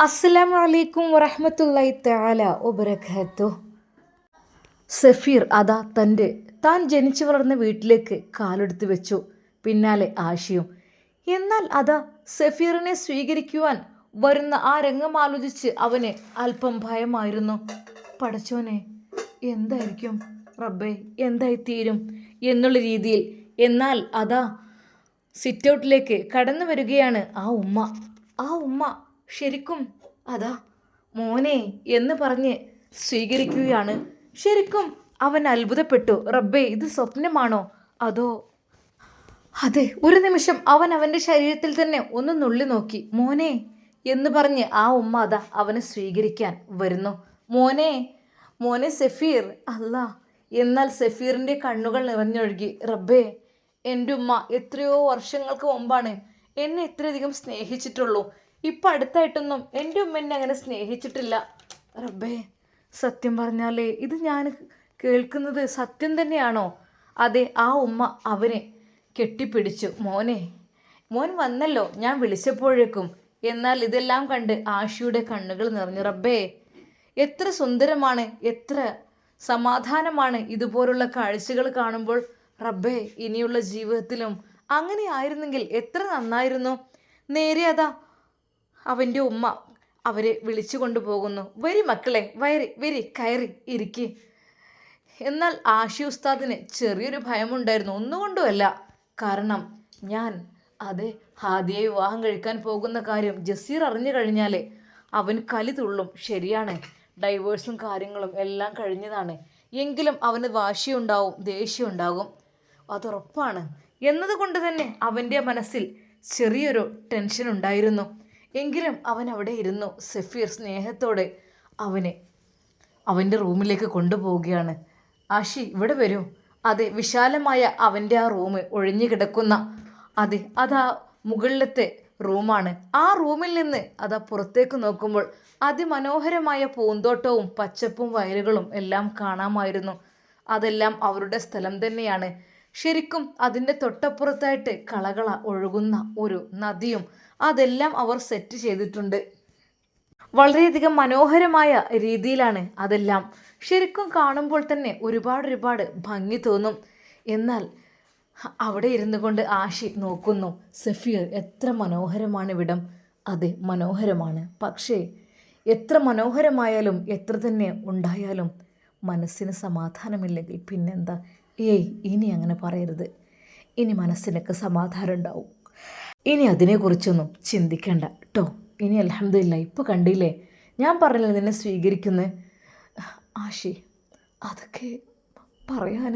അസ്സലാമു അലൈക്കും വറഹ്മത്തുള്ളാഹി തആല വബറകാതുഹു. സഫീർ അതാ താൻ ജനിച്ചു വളർന്ന വീട്ടിലേക്ക് കാലെടുത്ത് വെച്ചു. പിന്നാലെ ആഷിയും. എന്നാൽ അതാ സഫീറിനെ സ്വീകരിക്കുവാൻ വരുന്ന ആ രംഗം ആലോചിച്ച് അവന് അല്പം ഭയമായിരുന്നു. പടച്ചോനെ, എന്തായിരിക്കും റബ്ബേ, എന്തായിത്തീരും എന്നുള്ള രീതിയിൽ. എന്നാൽ അതാ സിറ്റൗട്ടിലേക്ക് കടന്നു വരികയാണ് ആ ഉമ്മ ശരിക്കും അതാ മോനെ എന്ന് പറഞ്ഞ് സ്വീകരിക്കുകയാണ്. ശരിക്കും അവൻ അത്ഭുതപ്പെട്ടു. റബ്ബേ, ഇത് സ്വപ്നമാണോ അതോ? അതെ, ഒരു നിമിഷം അവൻ അവൻ്റെ ശരീരത്തിൽ തന്നെ ഒന്ന് നുള്ളി നോക്കി. മോനെ എന്ന് പറഞ്ഞ് ആ ഉമ്മ അതാ അവനെ സ്വീകരിക്കാൻ വരുന്നു. മോനെ, മോനെ സഫീർ. അല്ല, എന്നാൽ സഫീറിൻ്റെ കണ്ണുകൾ നിറഞ്ഞൊഴുകി. റബ്ബേ, എൻ്റെ ഉമ്മ എത്രയോ വർഷങ്ങൾക്ക് മുമ്പാണ് എന്നെ ഇത്രയധികം സ്നേഹിച്ചിട്ടുള്ളൂ. ഇപ്പം അടുത്തായിട്ടൊന്നും എൻ്റെ ഉമ്മ എന്നെ അങ്ങനെ സ്നേഹിച്ചിട്ടില്ല. റബ്ബേ, സത്യം പറഞ്ഞാലേ ഇത് ഞാൻ കേൾക്കുന്നത് സത്യം തന്നെയാണോ? അതെ, ആ ഉമ്മ അവനെ കെട്ടിപ്പിടിച്ചു. മോൻ വന്നല്ലോ ഞാൻ വിളിച്ചപ്പോഴേക്കും. എന്നാൽ ഇതെല്ലാം കണ്ട് ആഷിയുടെ കണ്ണുകൾ നിറഞ്ഞു. റബ്ബേ, എത്ര സുന്ദരമാണ്, എത്ര സമാധാനമാണ് ഇതുപോലുള്ള കാഴ്ചകൾ കാണുമ്പോൾ. റബ്ബേ, ഇനിയുള്ള ജീവിതത്തിലും അങ്ങനെ ആയിരുന്നെങ്കിൽ എത്ര നന്നായിരുന്നു. നേരെ അതാ അവൻ്റെ ഉമ്മ അവരെ വിളിച്ചു കൊണ്ടുപോകുന്നു. വരി മക്കളെ, വരി കയറി ഇരിക്കി. എന്നാൽ ആഷി ഉസ്താദിന് ചെറിയൊരു ഭയമുണ്ടായിരുന്നു. ഒന്നുകൊണ്ടുമല്ല, കാരണം അതെ, ഹാദിയെ വിവാഹം കഴിക്കാൻ പോകുന്ന കാര്യം ജസീർ അറിഞ്ഞു കഴിഞ്ഞാൽ അവൻ കലി തുള്ളും. ശരിയാണ്, ഡൈവേഴ്സും കാര്യങ്ങളും എല്ലാം കഴിഞ്ഞതാണ്. എങ്കിലും അവന് വാശിയുണ്ടാവും, ദേഷ്യമുണ്ടാകും, അതുറപ്പാണ്. എന്നതുകൊണ്ട് തന്നെ അവൻ്റെ മനസ്സിൽ ചെറിയൊരു ടെൻഷൻ ഉണ്ടായിരുന്നു. എങ്കിലും അവൻ അവിടെ ഇരുന്നു. സഫീർ സ്നേഹത്തോടെ അവനെ അവൻ്റെ റൂമിലേക്ക് കൊണ്ടുപോവുകയാണ്. ആഷി, ഇവിടെ വരൂ. അതെ, വിശാലമായ അവൻ്റെ ആ റൂം ഒഴിഞ്ഞു കിടക്കുന്ന അതാ മുകളിലത്തെ റൂമാണ്. ആ റൂമിൽ നിന്ന് അതാ പുറത്തേക്ക് നോക്കുമ്പോൾ അതിമനോഹരമായ പൂന്തോട്ടവും പച്ചപ്പും വയലുകളും എല്ലാം കാണാമായിരുന്നു. അതെല്ലാം അവരുടെ സ്ഥലം തന്നെയാണ്. ശരിക്കും അതിൻ്റെ തൊട്ടപ്പുറത്തായിട്ട് കളകള ഒഴുകുന്ന ഒരു നദിയും അതെല്ലാം അവർ സെറ്റ് ചെയ്തിട്ടുണ്ട്. വളരെയധികം മനോഹരമായ രീതിയിലാണ് അതെല്ലാം. ശരിക്കും കാണുമ്പോൾ തന്നെ ഒരുപാട് ഭംഗി തോന്നും. എന്നാൽ അവിടെ ഇരുന്നു കൊണ്ട് ആഷി നോക്കുന്നു. സഫീർ, എത്ര മനോഹരമാണ് ഇവിടം. അതെ, മനോഹരമാണ്. പക്ഷേ എത്ര മനോഹരമായാലും എത്ര തന്നെ ഉണ്ടായാലും മനസ്സിന് സമാധാനമില്ലെങ്കിൽ പിന്നെന്താ? ഇനി അങ്ങനെ പറയരുത്. ഇനി മനസ്സിനൊക്കെ സമാധാനം ഉണ്ടാവും. ഇനി അതിനെക്കുറിച്ചൊന്നും ചിന്തിക്കണ്ട കേട്ടോ. ഇനി അൽഹംദുലില്ലാ, ഇപ്പോൾ കണ്ടില്ലേ, ഞാൻ പറഞ്ഞില്ല നിന്നെ സ്വീകരിക്കുന്നത്. ആഷി, അതൊക്കെ പറയാൻ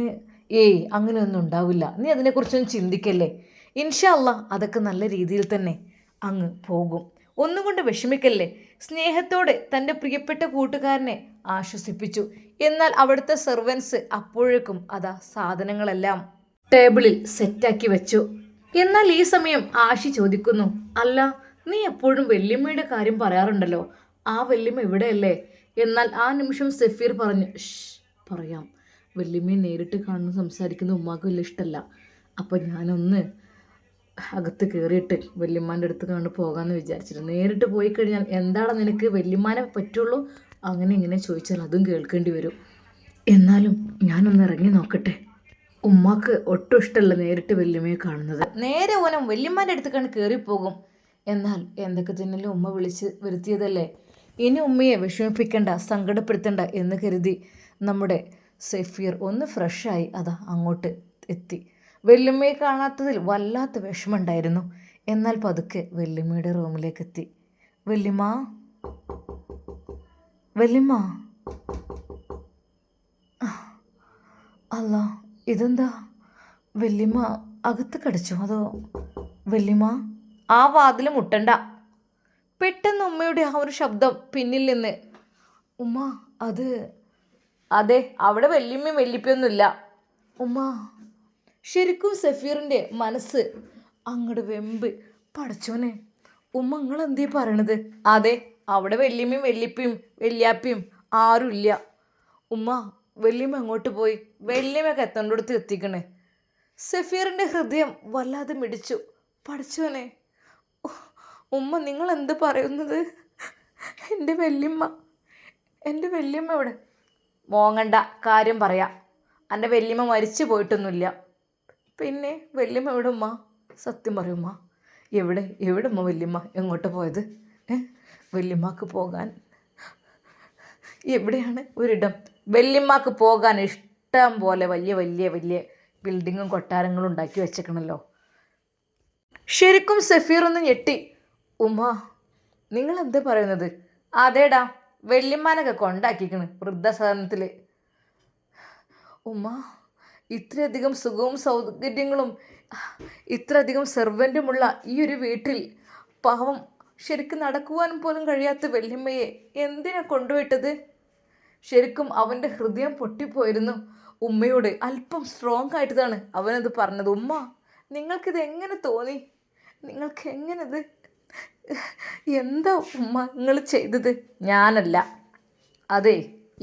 അങ്ങനെയൊന്നും ഉണ്ടാവില്ല. നീ അതിനെക്കുറിച്ചൊന്നും ചിന്തിക്കല്ലേ. ഇൻഷാ അല്ലാ അതൊക്കെ നല്ല രീതിയിൽ തന്നെ അങ്ങ് പോകും. ഒന്നുകൊണ്ട് വിഷമിക്കല്ലേ. സ്നേഹത്തോടെ തൻ്റെ പ്രിയപ്പെട്ട കൂട്ടുകാരനെ ആശ്വസിപ്പിച്ചു. എന്നാൽ അവിടുത്തെ സെർവൻസ് അപ്പോഴേക്കും അതാ സാധനങ്ങളെല്ലാം ടേബിളിൽ സെറ്റാക്കി വെച്ചു. എന്നാൽ ഈ സമയം ആഷി ചോദിക്കുന്നു, അല്ല, നീ എപ്പോഴും വല്യമ്മയുടെ കാര്യം പറയാറുണ്ടല്ലോ, ആ വല്യമ്മ ഇവിടെയല്ലേ? എന്നാൽ ആ നിമിഷം സഫീർ പറഞ്ഞു, പറയാം, വല്യമ്മയെ നേരിട്ട് കാണുന്ന സംസാരിക്കുന്ന ഉമ്മാക്ക് വലിയ ഇഷ്ടമല്ല. അപ്പോൾ ഞാനൊന്ന് അകത്ത് കയറിയിട്ട് വല്യമ്മാൻ്റെ അടുത്ത് കണ്ട് പോകാമെന്ന് വിചാരിച്ചിട്ട്. നേരിട്ട് പോയി കഴിഞ്ഞാൽ എന്താണ് നിനക്ക് വല്യമ്മാനെ പറ്റുള്ളൂ, അങ്ങനെ ഇങ്ങനെ ചോദിച്ചാൽ അതും കേൾക്കേണ്ടി വരും. എന്നാലും ഞാനൊന്ന് ഇറങ്ങി നോക്കട്ടെ. ഉമ്മാക്ക് ഒട്ടും ഇഷ്ടമല്ല നേരിട്ട് വല്യമ്മയെ കാണുന്നത്. നേരെ ഓനം വല്യമ്മാൻ്റെ അടുത്തേക്കാണ് കയറിപ്പോകും. എന്നാൽ എന്തൊക്കെ തന്നെയല്ലേ ഉമ്മ വിളിച്ച് വരുത്തിയതല്ലേ, ഇനി ഉമ്മയെ വിഷമിപ്പിക്കണ്ട, സങ്കടപ്പെടുത്തണ്ട എന്ന് കരുതി നമ്മുടെ സഫീർ ഒന്ന് ഫ്രഷായി അതാ അങ്ങോട്ട് എത്തി. വല്യമ്മയെ കാണാത്തതിൽ വല്ലാത്ത വിഷമമുണ്ടായിരുന്നു. എന്നാൽ പതുക്കെ വല്യമ്മയുടെ റൂമിലേക്ക് എത്തി. വല്യമ്മ, അല്ല, ഇതെന്താ? വല്യമ്മ അകത്ത് കടിച്ചോ അതോ? വല്യമ്മ, ആ വാതിൽ മുട്ടണ്ട. പെട്ടെന്ന് ഉമ്മയുടെ ആ ഒരു ശബ്ദം പിന്നിൽ നിന്ന്. ഉമ്മ, അതെ, അവിടെ വല്യമ്മയും വല്യപ്പയൊന്നുമില്ല. ഉമ്മ, ശരിക്കും സഫീറിൻ്റെ മനസ്സ് അങ്ങോട്ട് വെമ്പ്. പടച്ചോനെ, ഉമ്മ നിങ്ങളെന്തീ പറയണത്? അതെ, അവിടെ വല്യമ്മയും വല്യപ്പയും വല്യാപ്പയും ആരുമില്ല. ഉമ്മ, വല്യമ്മ എങ്ങോട്ട് പോയി? വല്യമ്മയൊക്കെ എത്തേണ്ടടുത്ത് എത്തിക്കണേ. സഫീറിൻ്റെ ഹൃദയം വല്ലാതെ മിടിച്ചു. പടച്ചോനെ, ഉമ്മ നിങ്ങൾ എന്ത് പറയുന്നത്? എൻ്റെ വല്യമ്മ എൻ്റെ വല്യമ്മ എവിടെ? മോങ്ങണ്ട, കാര്യം പറയാം. എൻ്റെ വല്യമ്മ മരിച്ചു പോയിട്ടൊന്നുമില്ല. പിന്നെ വല്യമ്മ എവിടെ ഉമ്മ? സത്യം പറയുമ്മ. എവിടെ ഉമ്മ വല്യമ്മ എങ്ങോട്ട് പോയത്? വല്യമ്മക്ക് പോകാൻ എവിടെയാണ് ഒരിടം? വല്യമ്മക്ക് പോകാൻ ഇഷ്ടം പോലെ വലിയ വലിയ വലിയ ബിൽഡിങ്ങും കൊട്ടാരങ്ങളും ഉണ്ടാക്കി വെച്ചേക്കണല്ലോ. ശരിക്കും സഫീർ ഒന്ന് ഞെട്ടി. ഉമ്മ, നിങ്ങൾ എന്താ പറയുന്നത്? അതേടാ, വല്യമ്മാനൊക്കെ കൊണ്ടാക്കിക്കണ് വൃദ്ധസദനത്തിൽ. ഉമ്മ, ഇത്രയധികം സുഖവും സൗകര്യങ്ങളും ഇത്രയധികം സെർവൻറ്റുമുള്ള ഈ ഒരു വീട്ടിൽ പാവം ശരിക്കും നടക്കുവാൻ പോലും കഴിയാത്ത വല്യമ്മയെ എന്തിനാ കൊണ്ടുപോയിട്ടത്? ശരിക്കും അവൻ്റെ ഹൃദയം പൊട്ടിപ്പോയിരുന്നു. ഉമ്മയോട് അല്പം സ്ട്രോങ് ആയിട്ടാണ് അവനത് പറഞ്ഞത്. ഉമ്മ, നിങ്ങൾക്കിത് എങ്ങനെ തോന്നി? നിങ്ങൾക്ക് എങ്ങനത്? എന്താ ഉമ്മ നിങ്ങൾ ചെയ്തത്? ഞാനല്ല, അതെ,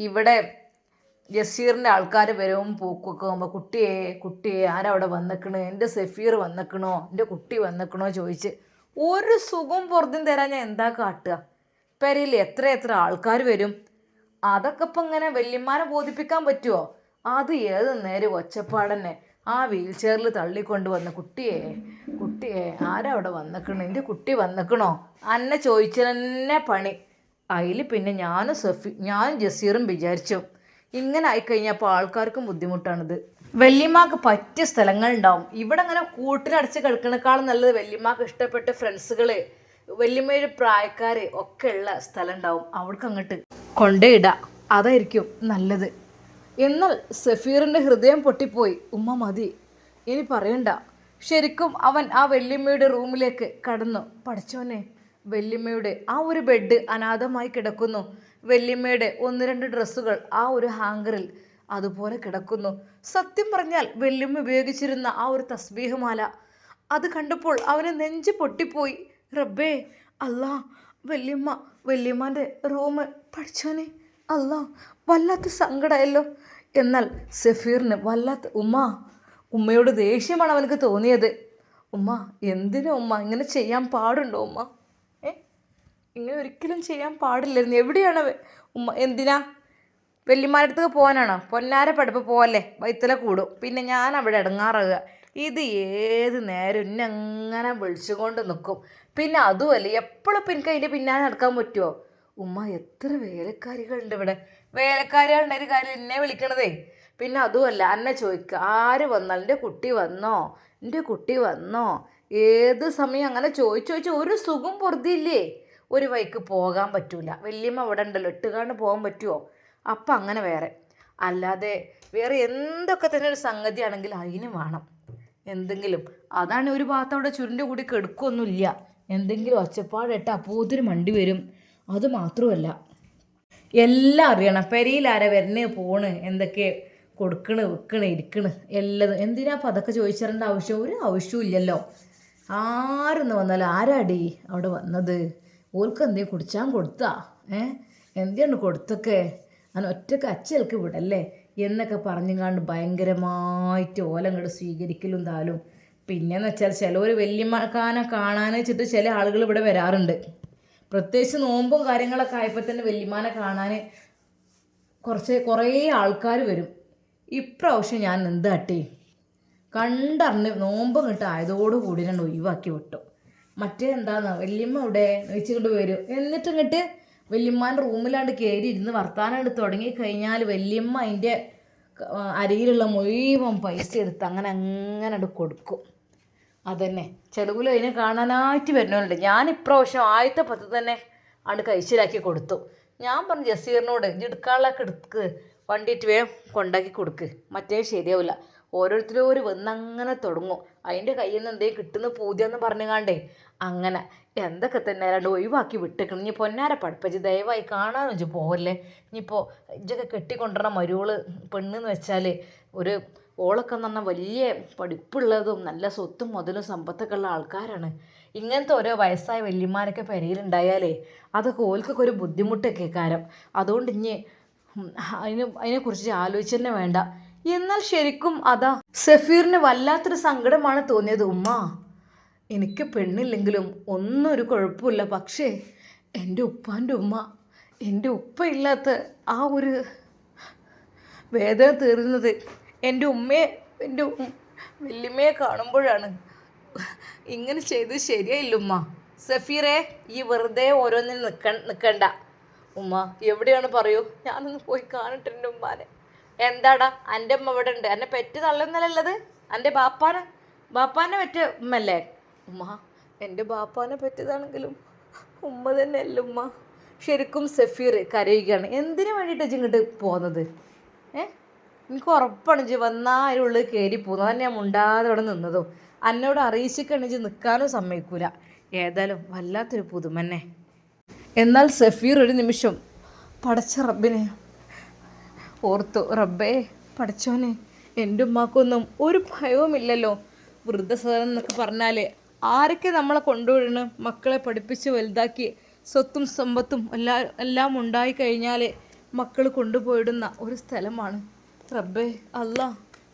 ഇവിടെ ജസീറിൻ്റെ ആൾക്കാർ വരവും പോക്കൊക്കെ ആകുമ്പോൾ കുട്ടിയെ ആരവിടെ വന്നിക്കണ്, എൻ്റെ സഫീർ വന്നിക്കണോ, എൻ്റെ കുട്ടി വന്നിക്കണോ ചോദിച്ച് ഒരു സുഖം പുറത്തും തരാൻ ഞാൻ എന്താ കാട്ടുക? പെരയിൽ എത്ര ആൾക്കാർ വരും. അതൊക്കെ ഇപ്പം ഇങ്ങനെ വല്യമ്മാനെ ബോധിപ്പിക്കാൻ പറ്റുമോ? അത് ഏത് നേരം ഒച്ചപ്പാടന്നെ. ആ വീൽ ചെയറിൽ തള്ളിക്കൊണ്ട് വന്ന് കുട്ടിയെ ആരവിടെ വന്നിക്കണോ, എൻ്റെ കുട്ടി വന്നിക്കണോ അന്നെ ചോദിച്ചതന്നെ പണി. അതിൽ പിന്നെ ഞാനും ജസീറും വിചാരിച്ചു ഇങ്ങനെ ആയിക്കഴിഞ്ഞപ്പോൾ ആൾക്കാർക്കും ബുദ്ധിമുട്ടാണിത്. വല്യമ്മക്ക് പറ്റിയ സ്ഥലങ്ങളുണ്ടാവും. ഇവിടെ അങ്ങനെ കൂട്ടിനടച്ച് കിടക്കണേക്കാളും നല്ലത് വല്യമ്മക്ക് ഇഷ്ടപ്പെട്ട ഫ്രണ്ട്സുകൾ, വല്യമ്മയുടെ പ്രായക്കാർ ഒക്കെ ഉള്ള സ്ഥലം ഉണ്ടാവും. അവിടേക്ക് അങ്ങോട്ട് കൊണ്ടേയിടുക, അതായിരിക്കും നല്ലത്. എന്നാൽ സഫീറിൻ്റെ ഹൃദയം പൊട്ടിപ്പോയി. ഉമ്മ മതി, ഇനി പറയണ്ട. ശരിക്കും അവൻ ആ വല്യമ്മയുടെ റൂമിലേക്ക് കടന്നു. പഠിച്ചോനെ, വല്യമ്മയുടെ ആ ഒരു ബെഡ് അനാഥമായി കിടക്കുന്നു. വല്യമ്മയുടെ 1-2 ഡ്രസ്സുകൾ ആ ഒരു ഹാങ്കറിൽ അതുപോലെ കിടക്കുന്നു. സത്യം പറഞ്ഞാൽ വല്യമ്മ ഉപയോഗിച്ചിരുന്ന ആ ഒരു തസ്ബീഹ് മാല, അത് കണ്ടപ്പോൾ അവന് നെഞ്ച് പൊട്ടിപ്പോയി. റബ്ബേ, അല്ലാ, വല്യമ്മാൻ്റെ റൂം, പഠിച്ചോനെ, അല്ലാ, വല്ലാത്ത സങ്കടമായല്ലോ. എന്നാൽ സഫീറിന് വല്ലാത്ത ഉമ്മയോട് ദേഷ്യമാണ് അവനക്ക് തോന്നിയത്. ഉമ്മ, എന്തിനാ ഉമ്മ ഇങ്ങനെ ചെയ്യാൻ പാടുണ്ടോ ഉമ്മ? ഇങ്ങനെ ഒരിക്കലും ചെയ്യാൻ പാടില്ലായിരുന്നു. എവിടെയാണ് ഉമ്മ? എന്തിനാ? വല്യമ്മാരുടെ അടുത്തേക്ക് പോകാനാണോ? പൊന്നാര പഠിപ്പ് പോവല്ലേ, വൈത്തല കൂടും. പിന്നെ ഞാൻ അവിടെ ഇടങ്ങാറാകുക. ഇത് ഏത് നേരം എന്നെ അങ്ങനെ വിളിച്ചുകൊണ്ട് നിൽക്കും. പിന്നെ അതുമല്ല, എപ്പോഴും ഇപ്പം എനിക്ക് അതിൻ്റെ പിന്നാലെ നടക്കാൻ പറ്റുമോ? ഉമ്മ, എത്ര വേലക്കാരികളുണ്ട് ഇവിടെ. വേലക്കാരികളുടെ ഒരു കാര്യം എന്നെ വിളിക്കണതേ. പിന്നെ അതുമല്ല, എന്നെ ചോദിക്കുക ആര് വന്നാൽ എൻ്റെ കുട്ടി വന്നോ ഏത് സമയം അങ്ങനെ ചോദിച്ച് ഒരു സുഖം പൊറുതിയില്ലേ. ഒരു വഴിക്ക് പോകാൻ പറ്റൂല. വല്യമ്മ ഇവിടെ ഉണ്ടല്ലോ, ഇട്ടുകാണ്ട് പോകാൻ പറ്റുമോ? അപ്പം അങ്ങനെ അല്ലാതെ വേറെ എന്തൊക്കെ തന്നെ ഒരു സംഗതിയാണെങ്കിൽ അതിന് വേണം എന്തെങ്കിലും. അതാണ് ഒരു ഭാഗത്ത് അവിടെ ചുരുൻ്റെ കൂടി കെടുക്കൊന്നുമില്ല. എന്തെങ്കിലും ഒച്ചപ്പാടിട്ട് അപ്പോത്തിന് മണ്ടി വരും. അത് മാത്രമല്ല, എല്ലാം അറിയണം. പെരയിലാരാ വരണേ പോണ്, എന്തൊക്കെ കൊടുക്കണ് വെക്കണ് ഇരിക്കണ് എല്ലതും. എന്തിനാ അപ്പം അതൊക്കെ ചോദിച്ചിരേണ്ട ഒരു ആവശ്യവും ഇല്ലല്ലോ. ആരെന്ന് വന്നാലും ആരാടി അവിടെ വന്നത്, ഓൾക്ക് എന്തേലും കുടിച്ചാൻ കൊടുത്താ, എന്തിനാണ് കൊടുത്തൊക്കെ, അങ്ങനെ ഒറ്റക്ക് അച്ചൽക്ക് വിടല്ലേ എന്നൊക്കെ പറഞ്ഞുങ്ങാണ്ട് ഭയങ്കരമായിട്ട് ഓലങ്ങോട്ട് സ്വീകരിക്കലും താലും. പിന്നെയെന്ന് വെച്ചാൽ ചിലവർ വല്യമ്മക്കാനെ കാണാൻ വെച്ചിട്ട് ചില ആളുകൾ ഇവിടെ വരാറുണ്ട്. പ്രത്യേകിച്ച് നോമ്പും കാര്യങ്ങളൊക്കെ ആയപ്പോൾ തന്നെ വല്യമ്മാനെ കാണാൻ കുറേ ആൾക്കാർ വരും. ഇപ്രാവശ്യം ഞാൻ എന്താട്ടി കണ്ടറിഞ്ഞ് നോമ്പ് കിട്ടുക ആയതോടുകൂടി ഞാൻ ഒഴിവാക്കി വിട്ടു. മറ്റേ എന്താണെന്ന് വല്യമ്മ ഇവിടെ വെച്ചുകൊണ്ട് വരും. എന്നിട്ട് ഇങ്ങോട്ട് വല്യമ്മാൻ്റെ റൂമിലാണ്ട് കയറി ഇരുന്ന് വർത്താനം തുടങ്ങി കഴിഞ്ഞാൽ വല്യമ്മ അതിൻ്റെ അരിയിലുള്ള മുഴുവൻ പൈസ എടുത്ത് അങ്ങനെ കൊടുക്കും. അതന്നെ ചെലവിൽ അതിനെ കാണാനായിട്ട് വരുന്നുണ്ട്. ഞാൻ ഇപ്രാവശ്യം 1010 തന്നെ ആണ് കഴിച്ചിലാക്കി കൊടുത്തു. ഞാൻ പറഞ്ഞു ജസീറിനോട് എടുക്കാനുള്ളതൊക്കെ എടുക്ക്, വണ്ടിയിട്ട് വേഗം കൊണ്ടാക്കി കൊടുക്ക്, മറ്റേ ശരിയാവില്ല. ഓരോരുത്തരും വന്നങ്ങനെ തുടങ്ങും. അതിൻ്റെ കയ്യിൽ നിന്ന് എന്തേ കിട്ടുന്ന പൂജയെന്ന് പറഞ്ഞുകാണ്ടേ അങ്ങനെ എന്തൊക്കെ തന്നെ അല്ലാണ്ട് ഒഴിവാക്കി വിട്ടേക്കണം. ഇനി പൊന്നാര പഠിപ്പിച്ച് ദയവായി കാണാമെന്ന് വെച്ച് പോവല്ലേ. ഇനിയിപ്പോൾ ഇതൊക്കെ കെട്ടിക്കൊണ്ടുവരണ മരുവള് പെണ്ണെന്ന് വെച്ചാൽ ഒരു ഓളൊക്കെ എന്ന് പറഞ്ഞാൽ വലിയ പഠിപ്പുള്ളതും നല്ല സ്വത്തും മുതലും സമ്പത്തൊക്കെ ഉള്ള ആൾക്കാരാണ്. ഇങ്ങനത്തെ ഓരോ വയസ്സായ വല്യമാരൊക്കെ പെരയിലുണ്ടായാലേ അതൊക്കെ ഓൽക്കൊക്കെ ഒരു ബുദ്ധിമുട്ടൊക്കെ കാരം. അതുകൊണ്ട് ഇനി അതിനെക്കുറിച്ച് ആലോചിച്ച് തന്നെ വേണ്ട. എന്നാൽ ശരിക്കും അതാ സഫീറിന് വല്ലാത്തൊരു സങ്കടമാണ് തോന്നിയത്. ഉമ്മ, എനിക്ക് പെണ്ണില്ലെങ്കിലും ഒന്നും ഒരു കുഴപ്പമില്ല, പക്ഷേ എൻ്റെ ഉപ്പാൻ്റെ ഉമ്മ, എൻ്റെ ഉപ്പ ഇല്ലാത്ത ആ ഒരു വേദന തീർന്നത് എൻ്റെ ഉമ്മയെ, എൻ്റെ വല്യമ്മയെ കാണുമ്പോഴാണ്. ഇങ്ങനെ ചെയ്ത് ശരിയായില്ല ഉമ്മ. സഫീറെ, ഈ വെറുതെ ഓരോന്നിനും നിൽക്കണ്ട. ഉമ്മ എവിടെയാണ് പറയൂ, ഞാനൊന്ന് പോയി കാണട്ടെ എൻ്റെ ഉമ്മാനെ. എന്താടാ, എൻ്റെ ഉമ്മ ഇവിടെ ഉണ്ട്. എന്നെ പെറ്റ് തള്ളുന്നല്ലത്, എൻ്റെ ബാപ്പാനെ പെറ്റ ഉമ്മല്ലേ? ഉമ്മ, എൻ്റെ ബാപ്പാനെ പറ്റിയതാണെങ്കിലും ഉമ്മ തന്നെ അല്ല ഉമ്മ. ശരിക്കും സഫീർ കരയുകയാണ്. എന്തിനു വേണ്ടിയിട്ടാണ് ഇങ്ങോട്ട് പോകുന്നത്? എനിക്ക് ഉറപ്പാണ് ഇജ്ജ് വന്നാൽ അതിനുള്ളിൽ കയറി പോകുന്നത്. തന്നെ ഞാൻ മുണ്ടാതെ അവിടെ നിന്നതും എന്നോട് അറിയിച്ചിക്കണിച്ച് നിൽക്കാനും സമ്മതിക്കൂല. ഏതായാലും വല്ലാത്തൊരു പുതുമന്നെ. എന്നാൽ സഫീർ ഒരു നിമിഷം പടച്ച റബ്ബിനെ ഓർത്തു. റബ്ബേ പടച്ചോനെ, എൻ്റെ ഉമ്മാക്കൊന്നും ഒരു ഭയവുമില്ലല്ലോ. വൃദ്ധസദനം എന്നൊക്കെ പറഞ്ഞാൽ ആരൊക്കെ നമ്മളെ കൊണ്ടുവിടണം? മക്കളെ പഠിപ്പിച്ച് വലുതാക്കി സ്വത്തും സമ്പത്തും എല്ലാം ഉണ്ടായി കഴിഞ്ഞാൽ മക്കൾ കൊണ്ടുപോയിടുന്ന ഒരു സ്ഥലമാണ്. റബ്ബേ അല്ലാ,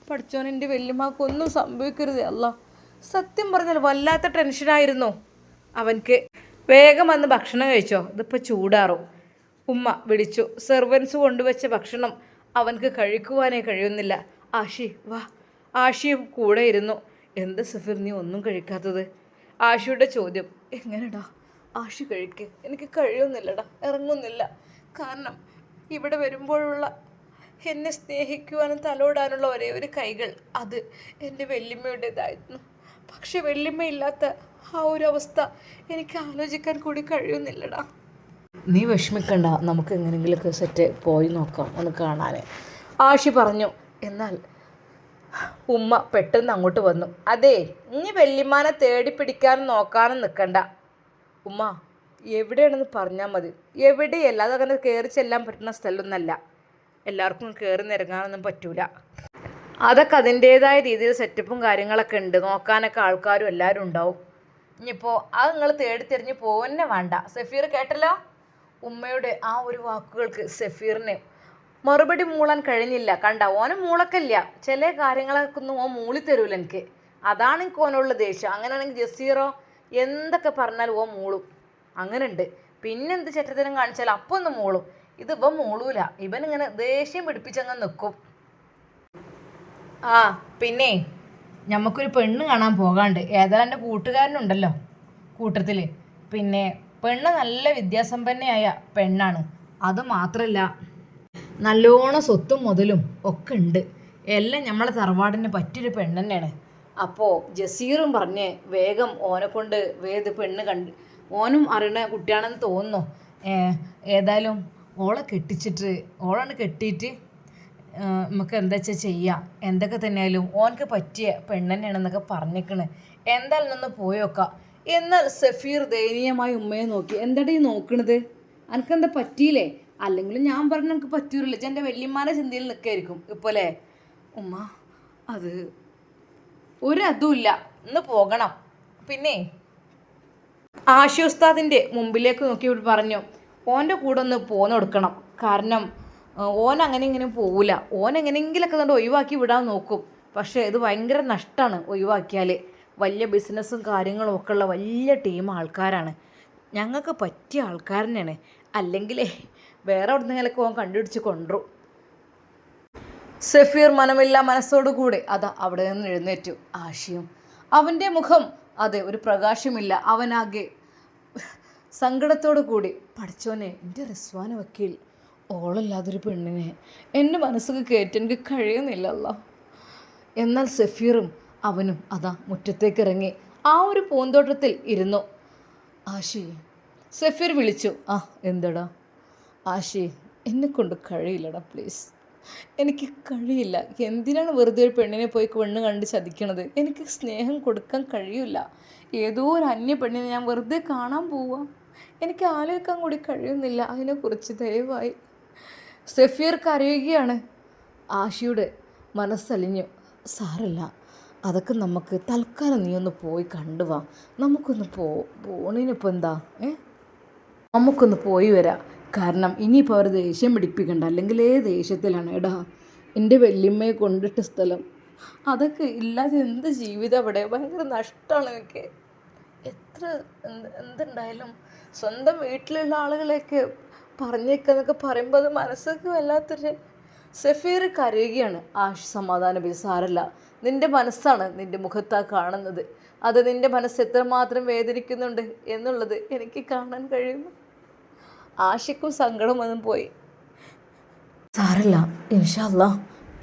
പഠിച്ചോൻ എൻ്റെ വല്യമ്മക്കൊന്നും സംഭവിക്കരുത് അല്ലാ. സത്യം പറഞ്ഞാൽ വല്ലാത്ത ടെൻഷനായിരുന്നു അവൻക്ക്. വേഗം വന്ന് ഭക്ഷണം കഴിച്ചോ, ഇതിപ്പോൾ ചൂടാറും. ഉമ്മ വിളിച്ചു. സെർവൻസ് കൊണ്ടുവച്ച ഭക്ഷണം അവൻക്ക് കഴിക്കുവാനേ കഴിയുന്നില്ല. ആഷി വാ. ആഷിയും കൂടെ ഇരുന്നു. എന്ത് സഫീർ നീ ഒന്നും കഴിക്കാത്തത്? ആഷിയുടെ ചോദ്യം. എങ്ങനെടാ ആഷി കഴിക്ക്, എനിക്ക് കഴിയുന്നില്ലടാ, ഇറങ്ങുന്നില്ല. കാരണം ഇവിടെ വരുമ്പോഴുള്ള എന്നെ സ്നേഹിക്കുവാനും തലോടാനുള്ള ഒരേ ഒരു കൈകൾ അത് എൻ്റെ വല്യമ്മയുടേതായിരുന്നു. പക്ഷെ വല്യമ്മയില്ലാത്ത ആ ഒരു അവസ്ഥ എനിക്ക് ആലോചിക്കാൻ കൂടി കഴിയുന്നില്ലടാ. നീ വിഷമിക്കണ്ട, നമുക്ക് എങ്ങനെയെങ്കിലുമൊക്കെ സെറ്റ് പോയി നോക്കാം ഒന്ന് കാണാൻ, ആഷി പറഞ്ഞു. എന്നാൽ ഉമ്മ പെട്ടെന്ന് അങ്ങോട്ട് വന്നു. അതെ, ഇനി വല്യമ്മാനെ തേടി പിടിക്കാനും നോക്കാനും നിൽക്കണ്ട. ഉമ്മ എവിടെയാണെന്ന് പറഞ്ഞാൽ മതി. എവിടെയല്ല, അതങ്ങനെ കയറി ചെല്ലാൻ പറ്റുന്ന സ്ഥലമൊന്നല്ല. എല്ലാവർക്കും കയറി നിരങ്ങാനൊന്നും പറ്റൂല. അതൊക്കെ അതിൻ്റേതായ രീതിയിൽ സെറ്റപ്പും കാര്യങ്ങളൊക്കെ ഉണ്ട്. നോക്കാനൊക്കെ ആൾക്കാരും എല്ലാവരും ഉണ്ടാവും. ഇനിയിപ്പോൾ അത് നിങ്ങൾ തേടി തിരിഞ്ഞ് പോവന്നെ വേണ്ട. സഫീർ കേട്ടല്ലോ? ഉമ്മയുടെ ആ ഒരു വാക്കുകൾക്ക് സഫീറിന് മറുപടി മൂളാൻ കഴിഞ്ഞില്ല. കണ്ട, ഓന് മൂളക്കല്ല. ചില കാര്യങ്ങളൊക്കെ ഒന്നും ഓൻ മൂളി തരൂല എനിക്ക്. അതാണ് എനിക്ക് ഓനുള്ള ദേഷ്യം. അങ്ങനെയാണെങ്കിൽ ജസീറോ എന്തൊക്കെ പറഞ്ഞാലും ഓൻ മൂളും. അങ്ങനെ ഉണ്ട്. പിന്നെന്ത് ചെറ്റത്തരം കാണിച്ചാലും അപ്പോൾ ഒന്ന് മൂളും. ഇത് ഇവൻ മൂളൂല. ഇവനിങ്ങനെ ദേഷ്യം പിടിപ്പിച്ചങ്ങ് നിൽക്കും. ആ പിന്നെ നമുക്കൊരു പെണ്ണ് കാണാൻ പോകാണ്ട്. ഏതായാലും എൻ്റെ കൂട്ടുകാരനുണ്ടല്ലോ കൂട്ടത്തിൽ. പിന്നെ പെണ്ണ് നല്ല വിദ്യാസമ്പന്നയായ പെണ്ണാണ്. അത് മാത്രമല്ല നല്ലോണം സ്വത്തും മുതലും ഒക്കെ ഉണ്ട്. എല്ലാം നമ്മളെ തറവാടിന് പറ്റിയൊരു പെണ്ണ് തന്നെയാണ്. അപ്പോൾ ജസീറും പറഞ്ഞ് വേഗം ഓനെ കൊണ്ട് പെണ്ണ് കണ്ട്, ഓനും അറിയണ കുട്ടിയാണെന്ന് തോന്നുന്നു. ഏതായാലും ഓളെ കെട്ടിയിട്ട് നമുക്ക് എന്താ വെച്ചാൽ ചെയ്യാം. എന്തൊക്കെ തന്നെയായാലും ഓനക്ക് പറ്റിയ പെണ്ണെന്നെയാണെന്നൊക്കെ പറഞ്ഞേക്കണ്. എന്തായാലും ഒന്ന് പോയി നോക്കാം. എന്നാൽ സഫീർ ദയനീയമായി ഉമ്മയെ നോക്കി. എന്താടാ ഈ നോക്കണത്? എനിക്കെന്താ പറ്റിയില്ലേ? അല്ലെങ്കിൽ ഞാൻ പറഞ്ഞ എനിക്ക് പറ്റൂരില്ല. എൻ്റെ വല്യമ്മാനെ ചിന്തയിൽ നിൽക്കായിരിക്കും ഇപ്പോൾ അല്ലേ? ഉമ്മ അത് ഒരു അതുമില്ല, ഇന്ന് പോകണം. പിന്നെ ആഷി ഉസ്താദിൻ്റെ മുമ്പിലേക്ക് നോക്കി പറഞ്ഞു, ഓൻ്റെ കൂടെ ഒന്ന് പോന്ന് കൊടുക്കണം. കാരണം ഓൻ അങ്ങനെ ഇങ്ങനെ പോവില്ല. ഓൻ എങ്ങനെയെങ്കിലൊക്കെ കണ്ട് ഒഴിവാക്കി വിടാൻ നോക്കും. പക്ഷേ ഇത് ഭയങ്കര നഷ്ടമാണ് ഒഴിവാക്കിയാൽ. വലിയ ബിസിനസ്സും കാര്യങ്ങളും ഒക്കെ ഉള്ള വലിയ ടീം ആൾക്കാരാണ്. ഞങ്ങൾക്ക് പറ്റിയ ആൾക്കാർ തന്നെയാണ്. അല്ലെങ്കിലേ വേറെ എവിടുന്നെങ്കിലൊക്കെ ഓൻ കണ്ടുപിടിച്ച് കൊണ്ടുവരും. സഫീർ മനമില്ല മനസ്സോടുകൂടി അതാ അവിടെ നിന്ന് എഴുന്നേറ്റു. ആഷിയും അവൻ്റെ മുഖം അതെ ഒരു പ്രകാശമില്ല. അവനാകെ സങ്കടത്തോടു കൂടി, പഠിച്ചോനെ എൻ്റെ റിസ്വാന വക്കീൽ, ഓളല്ലാതൊരു പെണ്ണിനെ എൻ്റെ മനസ്സിൽ കയറ്റി എനിക്ക് കഴിയുന്നില്ലല്ലോ. എന്നാൽ സഫീറും അവനും അതാ മുറ്റത്തേക്ക് ഇറങ്ങി ആ ഒരു പൂന്തോട്ടത്തിൽ ഇരുന്നു. ആഷി, സഫീർ വിളിച്ചു. ആ എന്താടാ? ആഷി, എന്നെക്കൊണ്ട് കഴിയില്ലടാ, പ്ലീസ്, എനിക്ക് കഴിയില്ല. എന്തിനാണ് വെറുതെ ഒരു പെണ്ണിനെ പോയി പെണ്ണ് കണ്ട് ചതിക്കണത്? എനിക്ക് സ്നേഹം കൊടുക്കാൻ കഴിയില്ല. ഏതോ ഒരു അന്യ പെണ്ണിനെ ഞാൻ വെറുതെ കാണാൻ പോവുക. എനിക്ക് ആലോചിക്കാൻ കൂടി കഴിയുന്നില്ല അതിനെക്കുറിച്ച്. ദയവായി. സഫീർ കരയുകയാണ്. ആഷിയുടെ മനസ്സലിഞ്ഞു. സാരല്ല, അതൊക്കെ നമുക്ക് തൽക്കാലം നീ ഒന്ന് പോയി കണ്ടുവാ. നമുക്കൊന്ന് പോണിനിപ്പോൾ എന്താ, നമുക്കൊന്ന് പോയി വരാം. കാരണം ഇനിയിപ്പോൾ അവർ ദേഷ്യം പിടിപ്പിക്കണ്ട. അല്ലെങ്കിൽ ദേഷ്യത്തിലാണ്. എടാ, എൻ്റെ വല്യമ്മയെ കൊണ്ടിട്ട സ്ഥലം അതൊക്കെ ഇല്ലാതെ എന്ത് ജീവിതം അവിടെ? ഭയങ്കര നഷ്ടമാണ് എനിക്ക്. എത്ര എന്തുണ്ടായാലും സ്വന്തം വീട്ടിലുള്ള ആളുകളെയൊക്കെ പറഞ്ഞേക്കെന്നൊക്കെ പറയുമ്പോൾ അത് മനസ്സൊക്കെ വല്ലാത്തൊരു. സഫീർ കരയുകയാണ്. ആഷ് സമാധാനം സാരല്ല, നിൻ്റെ മനസ്സാണ് നിൻ്റെ മുഖത്താ കാണുന്നത്. അത് നിൻ്റെ മനസ്സ് എത്രമാത്രം വേദനിക്കുന്നുണ്ട് എന്നുള്ളത് എനിക്ക് കാണാൻ കഴിയുന്നു. ആശയ്ക്കും സങ്കടം വന്നും പോയി. സാരല്ല, ഇൻഷാ അല്ലാ.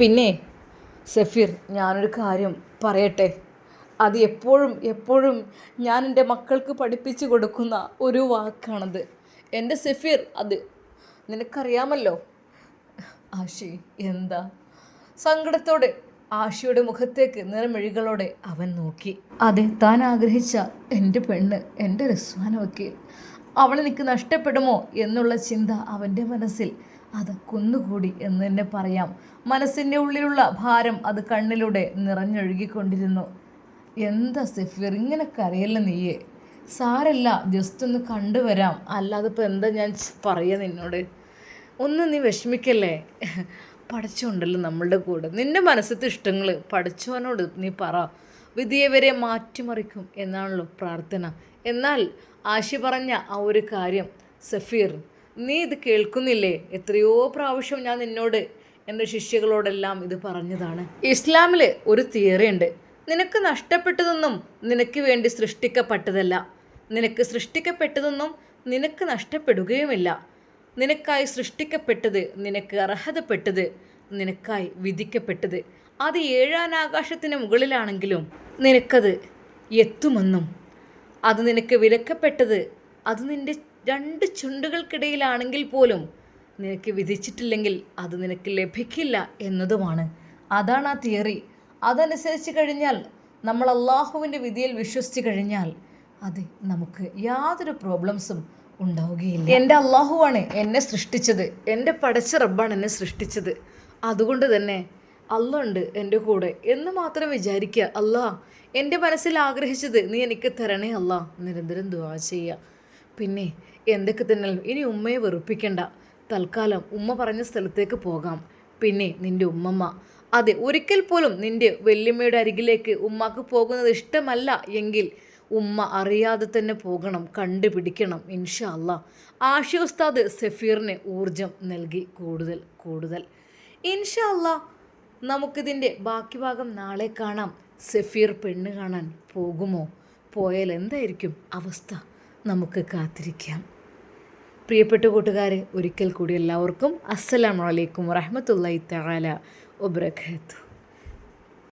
പിന്നെ സഫീർ, ഞാനൊരു കാര്യം പറയട്ടെ. അത് എപ്പോഴും എപ്പോഴും ഞാൻ എൻ്റെ മക്കൾക്ക് പഠിപ്പിച്ചു കൊടുക്കുന്ന ഒരു വാക്കാണത്. എൻ്റെ സഫീർ, അത് നിനക്കറിയാമല്ലോ. ആഷി, എന്താ? സങ്കടത്തോടെ ആഷിയുടെ മുഖത്തേക്ക് നിറമിഴികളോടെ അവൻ നോക്കി. അതെ, താൻ ആഗ്രഹിച്ച എൻ്റെ പെണ്ണ്, എൻ്റെ റിസ്വാന വക്കീൽ, അവളെനിക്ക് നഷ്ടപ്പെടുമോ എന്നുള്ള ചിന്ത അവൻ്റെ മനസ്സിൽ അത് കുന്നുകൂടി എന്ന് തന്നെ പറയാം. മനസ്സിൻ്റെ ഉള്ളിലുള്ള ഭാരം അത് കണ്ണിലൂടെ നിറഞ്ഞൊഴുകിക്കൊണ്ടിരുന്നു. എന്താ സഫീർ, ഇങ്ങനെ കരയല്ല നീയേ. സാരല്ല, ജസ്റ്റ് ഒന്ന് കണ്ടുവരാം, അല്ലാതെ ഇപ്പോൾ എന്താ ഞാൻ പറയുക നിന്നോട്. ഒന്ന് നീ വിഷമിക്കല്ലേ. പഠിച്ചോണ്ടല്ലോ നമ്മളുടെ കൂടെ. നിൻ്റെ മനസ്സിലത്തെ ഇഷ്ടങ്ങൾ പഠിച്ചവനോട് നീ പറ. വിധിയെ വരെ മാറ്റിമറിക്കും എന്നാണല്ലോ പ്രാർത്ഥന. എന്നാൽ ആശി പറഞ്ഞ ആ ഒരു കാര്യം സഫീർ, നീ ഇത് കേൾക്കുന്നില്ലേ? എത്രയോ പ്രാവശ്യം ഞാൻ നിന്നോട് എൻ്റെ ശിഷ്യകളോടെല്ലാം ഇത് പറഞ്ഞതാണ്. ഇസ്ലാമിൽ ഒരു തിയറി ഉണ്ട്. നിനക്ക് നഷ്ടപ്പെട്ടതൊന്നും നിനക്ക് വേണ്ടി സൃഷ്ടിക്കപ്പെട്ടതല്ല. നിനക്ക് സൃഷ്ടിക്കപ്പെട്ടതൊന്നും നിനക്ക് നഷ്ടപ്പെടുകയുമില്ല. നിനക്കായി സൃഷ്ടിക്കപ്പെട്ടത്, നിനക്ക് അർഹതപ്പെട്ടത്, നിനക്കായി വിധിക്കപ്പെട്ടത് അത് 7-ാം ആകാശത്തിന് മുകളിലാണെങ്കിലും നിനക്കത് എത്തുമെന്നും, അത് നിനക്ക് വിലക്കപ്പെട്ടത് അത് നിൻ്റെ 2 ചുണ്ടുകൾക്കിടയിലാണെങ്കിൽ പോലും നിനക്ക് വിധിച്ചിട്ടില്ലെങ്കിൽ അത് നിനക്ക് ലഭിക്കില്ല എന്നതുമാണ്. അതാണ് ആ തിയറി. അതനുസരിച്ച് കഴിഞ്ഞാൽ, നമ്മൾ അള്ളാഹുവിൻ്റെ വിധിയിൽ വിശ്വസിച്ച് കഴിഞ്ഞാൽ അത് നമുക്ക് യാതൊരു പ്രോബ്ലംസും ഉണ്ടാവുകയില്ല. എൻ്റെ അള്ളാഹുവാണ് എന്നെ സൃഷ്ടിച്ചത്, എൻ്റെ പടച്ച റബ്ബാണ് എന്നെ സൃഷ്ടിച്ചത്. അതുകൊണ്ട് തന്നെ അല്ലാ ഉണ്ട് എൻ്റെ കൂടെ എന്ന് മാത്രം വിചാരിക്കുക. അല്ലാ, എൻ്റെ മനസ്സിൽ ആഗ്രഹിച്ചത് നീ എനിക്ക് തരണേ അല്ലാ, നിരന്തരം ദുആ ചെയ്യുക. പിന്നെ എന്തൊക്കെ തന്നെ ഇനി ഉമ്മയെ വെറുപ്പിക്കണ്ട. തൽക്കാലം ഉമ്മ പറഞ്ഞ സ്ഥലത്തേക്ക് പോകാം. പിന്നെ നിൻ്റെ ഉമ്മമ്മ, അതെ, ഒരിക്കൽ പോലും നിൻ്റെ വല്യമ്മയുടെ അരികിലേക്ക് ഉമ്മാക്ക് പോകുന്നത് ഇഷ്ടമല്ല എങ്കിൽ ഉമ്മ അറിയാതെ തന്നെ പോകണം, കണ്ടുപിടിക്കണം ഇൻഷാ അല്ലാ. ആഷി ഉസ്താദ് സഫീറിന് ഊർജം നൽകി കൂടുതൽ. ഇൻഷാ അല്ലാ, നമുക്കിതിൻ്റെ ബാക്കി ഭാഗം നാളെ കാണാം. സഫീർ പെണ്ണ് കാണാൻ പോകുമോ? പോയാൽ എന്തായിരിക്കും അവസ്ഥ? നമുക്ക് കാത്തിരിക്കാം. പ്രിയപ്പെട്ട കൂട്ടുകാരെ, ഒരിക്കൽ കൂടി എല്ലാവർക്കും അസ്സലാമു അലൈക്കും വറഹ്മത്തുള്ളാഹി തആല വബറകാതുഹു.